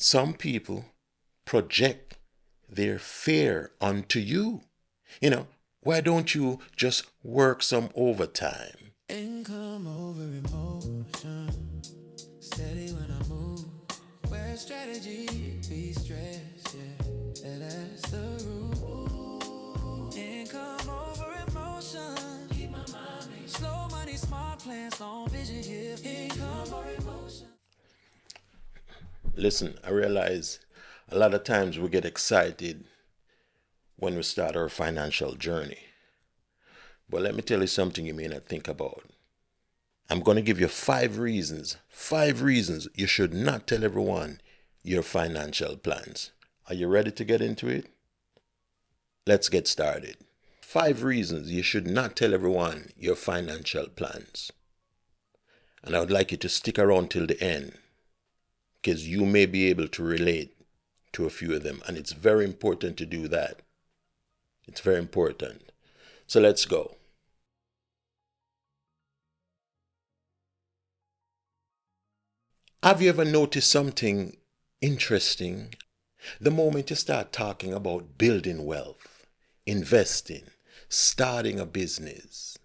Some people project their fear onto you. Why don't you just work some overtime? Income over emotion, steady when I move. Where strategy be stressed, yeah, that's the rule. Income over emotion, keep my mind made. Slow money, smart plans, long vision here. Income over emotion. Listen, I realize a lot of times we get excited when we start our financial journey. But let me tell you something you may not think about. I'm going to give you five reasons you should not tell everyone your financial plans. Are you ready to get into it? Let's get started. 5 reasons you should not tell everyone your financial plans. And I would like you to stick around till the end, because you may be able to relate to a few of them. And it's very important to do that. It's very important. So let's go. Have you ever noticed something interesting? The moment you start talking about building wealth, investing, starting a business,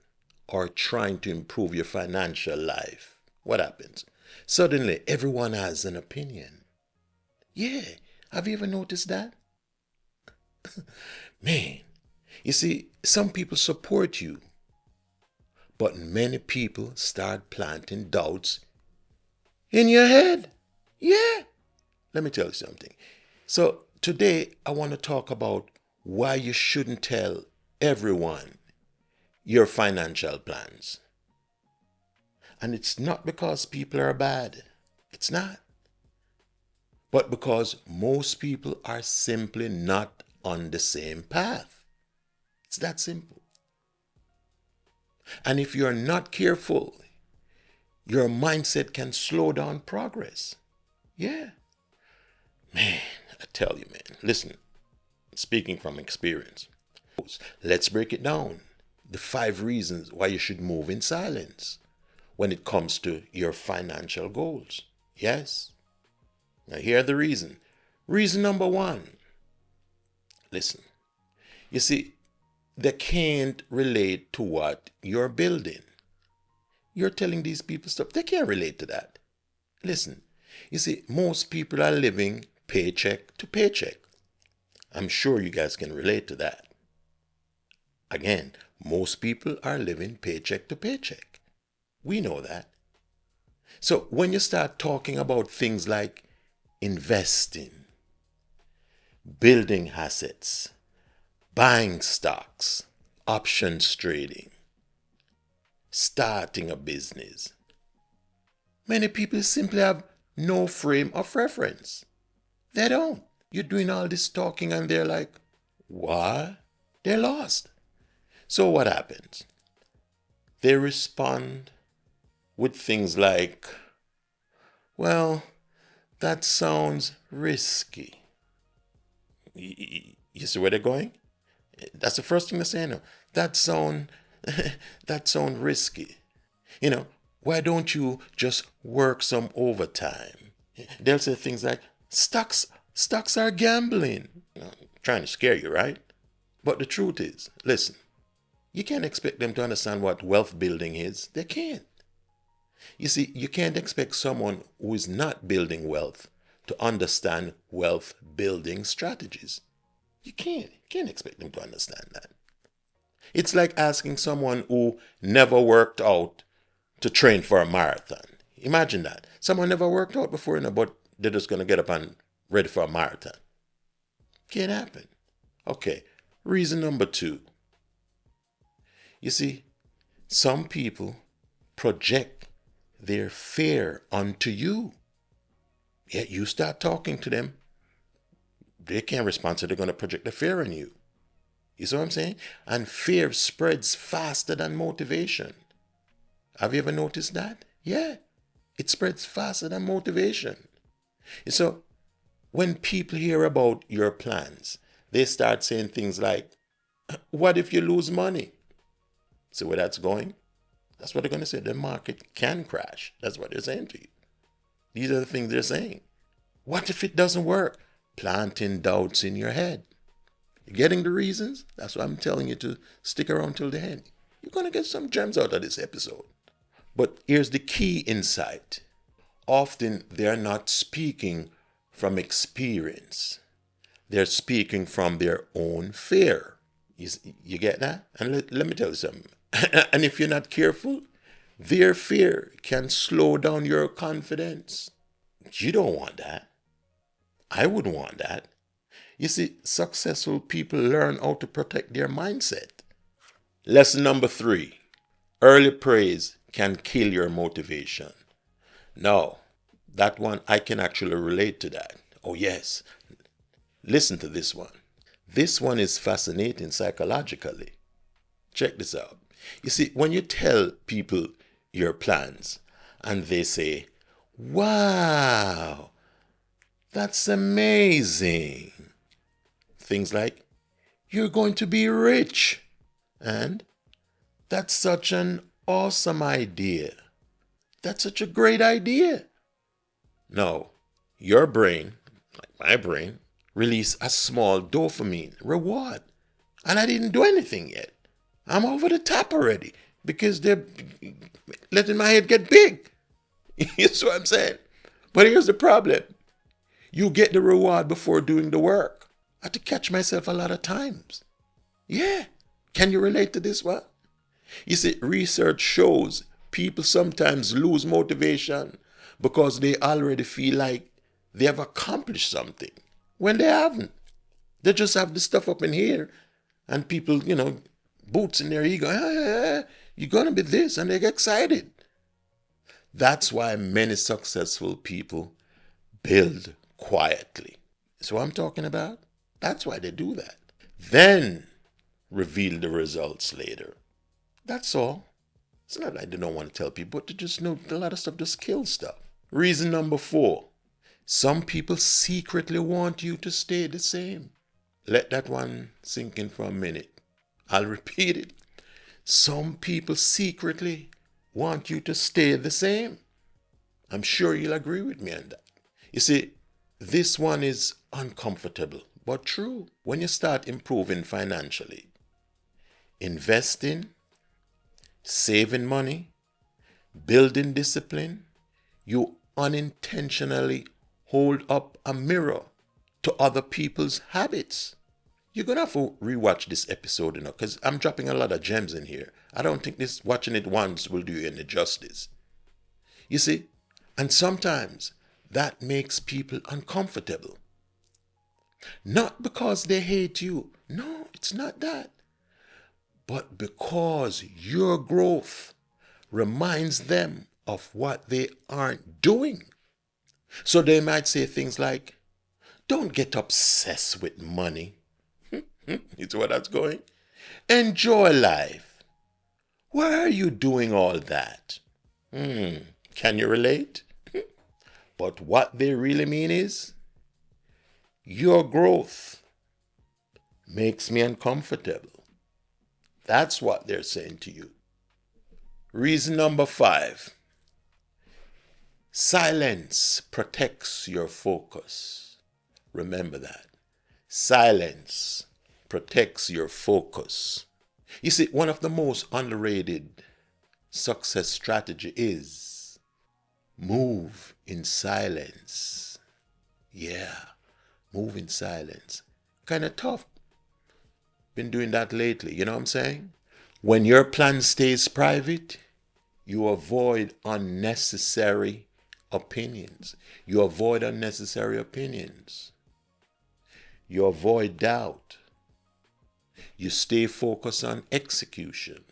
or trying to improve your financial life, what happens? Suddenly, everyone has an opinion. Yeah, have you ever noticed that? Man, you see, some people support you, but many people start planting doubts in your head. Yeah. Let me tell you something. So today I want to talk about why you shouldn't tell everyone your financial plans. And it's not because people are bad. It's not. But because most people are simply not on the same path. It's that simple. And if you're not careful, your mindset can slow down progress. Yeah. Man, I tell you, man. Listen, speaking from experience. Let's break it down. The 5 reasons why you should move in silence when it comes to your financial goals. Yes? Now, here are the reasons. Reason number 1. Listen. You see, they can't relate to what you're building. You're telling these people stuff. They can't relate to that. Listen. You see, most people are living paycheck to paycheck. I'm sure you guys can relate to that. Again, most people are living paycheck to paycheck. We know that. So when you start talking about things like investing, building assets, buying stocks, options trading, starting a business, many people simply have no frame of reference. They don't. You're doing all this talking and they're like, what? They're lost. So what happens? They respond with things like, well, that sounds risky. You see where they're going? That's the first thing they say now. That sound risky. Why don't you just work some overtime? They'll say things like, stocks are gambling. I'm trying to scare you, right? But the truth is, listen, you can't expect them to understand what wealth building is. They can't. You see, you can't expect someone who is not building wealth to understand wealth building strategies. You can't expect them to understand that. It's like asking someone who never worked out to train for a marathon. Imagine that. Someone never worked out before, but they're just going to get up and ready for a marathon. Can't happen. Okay, reason number 2. You see, some people project their fear onto you. Yet you start talking to them, they can't respond, so they're going to project the fear on you. You see what I'm saying? And fear spreads faster than motivation. Have you ever noticed that? Yeah, it spreads faster than motivation. So when people hear about your plans, they start saying things like, what if you lose money? See where that's going? That's what they're going to say. The market can crash. That's what they're saying to you. These are the things they're saying. What if it doesn't work? Planting doubts in your head. You getting the reasons? That's why I'm telling you to stick around till the end. You're going to get some gems out of this episode. But here's the key insight. Often they're not speaking from experience. They're speaking from their own fear. You get that? And let me tell you something. And if you're not careful, their fear can slow down your confidence. You don't want that. I wouldn't want that. You see, successful people learn how to protect their mindset. Lesson number 3. Early praise can kill your motivation. No, that one, I can actually relate to that. Oh, yes. Listen to this one. This one is fascinating psychologically. Check this out. You see, when you tell people your plans and they say, wow, that's amazing. Things like, you're going to be rich. And that's such an awesome idea. That's such a great idea. No, your brain, like my brain, release a small dopamine reward. And I didn't do anything yet. I'm over the top already because they're letting my head get big. You see what I'm saying? But here's the problem. You get the reward before doing the work. I had to catch myself a lot of times. Yeah. Can you relate to this one? You see, research shows people sometimes lose motivation because they already feel like they have accomplished something when they haven't. They just have the stuff up in here and people, boots in their ego. You're going to be this, and they get excited. That's why many successful people build quietly. That's what I'm talking about. That's why they do that. Then reveal the results later. That's all. It's not like they don't want to tell people, but they just know a lot of stuff, just kill stuff. Reason number 4. Some people secretly want you to stay the same. Let that one sink in for a minute. I'll repeat it. Some people secretly want you to stay the same. I'm sure you'll agree with me on that. You see, this one is uncomfortable, but true. When you start improving financially, investing, saving money, building discipline, you unintentionally hold up a mirror to other people's habits. You're going to have to rewatch this episode, because I'm dropping a lot of gems in here. I don't think this watching it once will do you any justice. You see, and sometimes that makes people uncomfortable. Not because they hate you. No, it's not that. But because your growth reminds them of what they aren't doing. So they might say things like, don't get obsessed with money. It's where that's going. Enjoy life. Why are you doing all that? Can you relate? But what they really mean is, your growth makes me uncomfortable. That's what they're saying to you. Reason number 5. Silence protects your focus. Remember that. Silence protects your focus. You see, one of the most underrated success strategy is move in silence. Yeah, move in silence. Kind of tough. Been doing that lately, you know what I'm saying? When your plan stays private, you avoid unnecessary opinions. You avoid unnecessary opinions. You avoid doubt. You stay focused on execution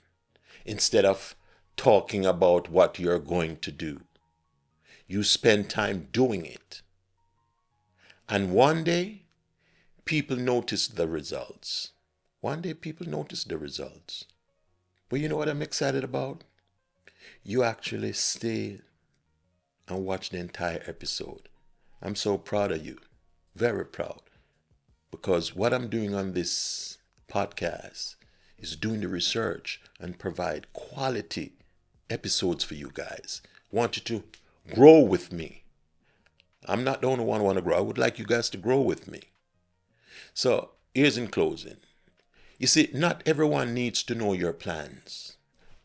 instead of talking about what you're going to do. You spend time doing it. And one day, people notice the results. One day, people notice the results. But you know what I'm excited about? You actually stay and watch the entire episode. I'm so proud of you. Very proud. Because what I'm doing on this podcast is doing the research and provide quality episodes for you guys. I want you to grow with me. I'm not the only one who want to grow. I would like you guys to grow with me. So here's in closing. You see, not everyone needs to know your plans.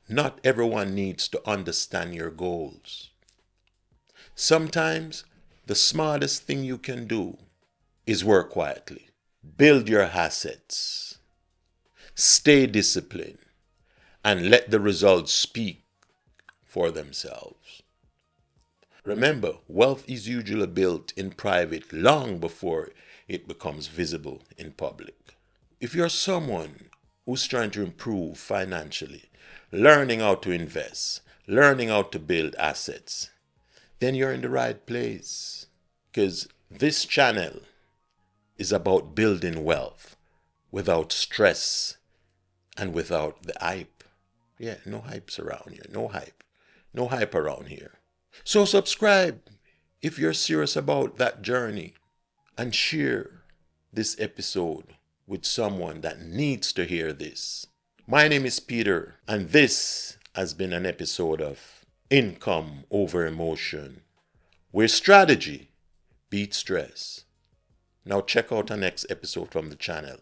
Not everyone needs to understand your goals. Sometimes the smartest thing you can do is work quietly. Build your assets. Stay disciplined. And let the results speak for themselves. Remember, wealth is usually built in private long before it becomes visible in public. If you're someone who's trying to improve financially, learning how to invest, learning how to build assets, then you're in the right place. Because this channel is about building wealth without stress and without the hype. Yeah, no hypes around here. No hype. No hype around here. So subscribe if you're serious about that journey and share this episode with someone that needs to hear this. My name is Peter, and this has been an episode of Income Over Emotion, where strategy beats stress. Now check out our next episode from the channel.